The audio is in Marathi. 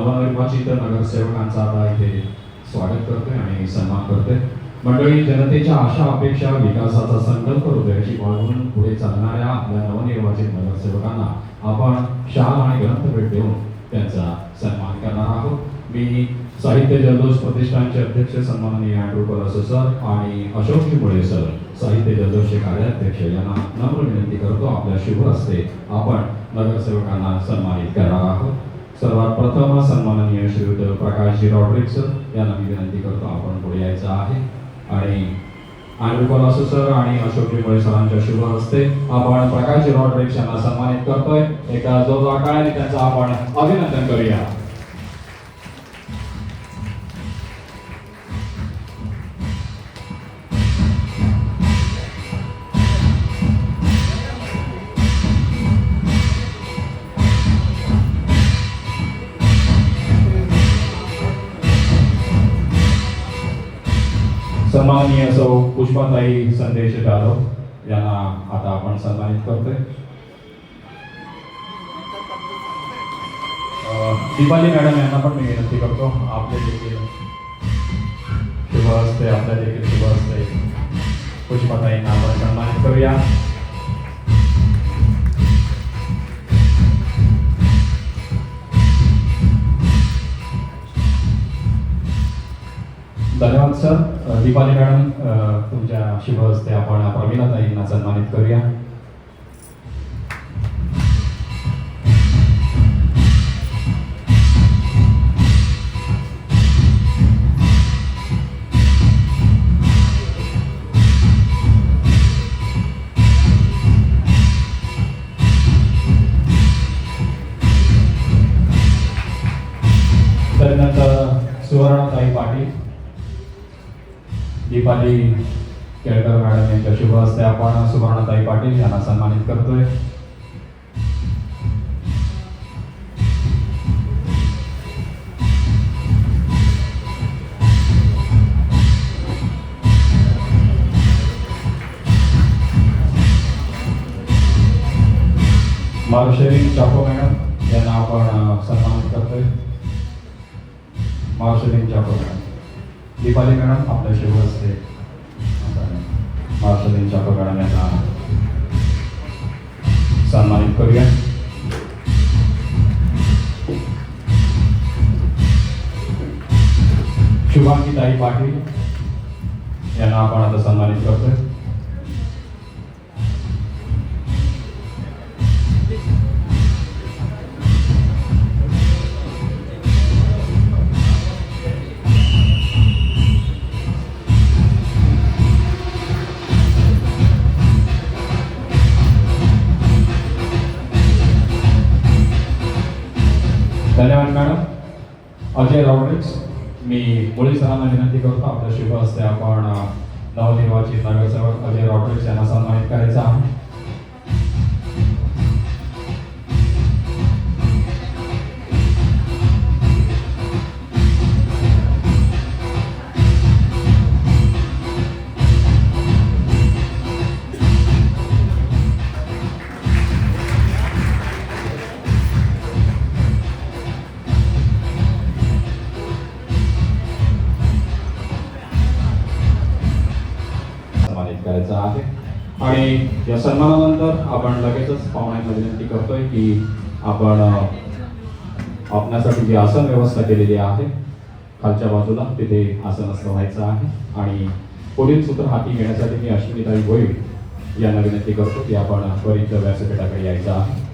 नवनिर्वाचित नगरसेवकांचा आता इथे स्वागत करतोय आणि सन्मान करतोय। मंडळी, जनतेच्या आशा अपेक्षा विकासाचा संकल्प हृदयाशी बाळगून पुढे चालणाऱ्या आपल्या नवनिर्वाचित नगरसेवकांना आपण शाल आणि ग्रंथ भेट देऊन त्यांचा सन्मान करणार आहोत। मी साहित्य जल्लोष प्रतिष्ठानचे अध्यक्ष सन्माननीय अँड्रू परासो सर आणि अशोक मुळे सर, साहित्य जल्लोषचे कार्याध्यक्ष यांना नम्र विनंती करतो, आपल्या शुभ हस्ते आपण नगरसेवकांना सन्मानित करणार आहोत। सर्वात प्रथम सन्माननीय श्रीयुत प्रकाशजी रॉड्रिक्स सर यांना मी विनंती करतो, आपण पुढे यायचं आहे आणि अँड्रू परासो सर आणि अशोकजी मुळे सरांच्या शुभ हस्ते आपण प्रकाशजी रॉड्रिक्स यांना सन्मानित करतोय। एका जोरदार टाळ्यांनी त्यांचं आपण अभिनंदन करूया। सन्माननीय सौ पुष्पाताई संदेश जाधव यांना आता आपण सन्मानित करतोय। दीपाली मॅडम यांना पण मी विनंती करतो, आपले देखील शुभ हस्ते, आपल्या देखील शुभ हस्ते पुष्पाताईंना आपण सन्मानित करूया। धन्यवाद सर। दीपाली मॅडम, तुमच्या शुभ हस्ते आपण प्रमिलाताईंना सन्मानित करूया। त्यानंतर सुवर्णाताई पाटील, दीपाली केळकर मॅडम यांच्या शुभ हस्ते आपण सुवर्णाताई पाटील यांना सन्मानित करतोय। मार्शलिन चाको मॅडम यांना आपण सन्मानित करतोय। मार्शलिन चाको मॅडम, दीपाली मॅडम आपल्या शुभ हस्ते मार्शलिन चाको मॅडम यांना सन्मानित करूया। शुभांगीताई पाटील यांना आपण आता सन्मानित करतोय। धन्यवाद मॅडम। अजय रॉड्रिक्स, मी मुळे सरांना विनंती करतो, आपल्या शुभ हस्ते आपण नवनिर्वाचित नगरसेवक अजय रॉड्रिक्स यांना सन्मानित करायचं आहे। आहे आणि या सन्मानानंतर आपण लगेचच पाहुण्यांना विनंती करतोय की आपण आपल्यासाठी जी आसन व्यवस्था केलेली आहे खालच्या बाजूला, तिथे आसनस्थ व्हायचं आहे आणि पुढील सूत्र हाती घेण्यासाठी मी अश्विनीताई भोईर यांना विनंती करतो की आपण त्वरित व्यासपीठाकडे यायचं आहे।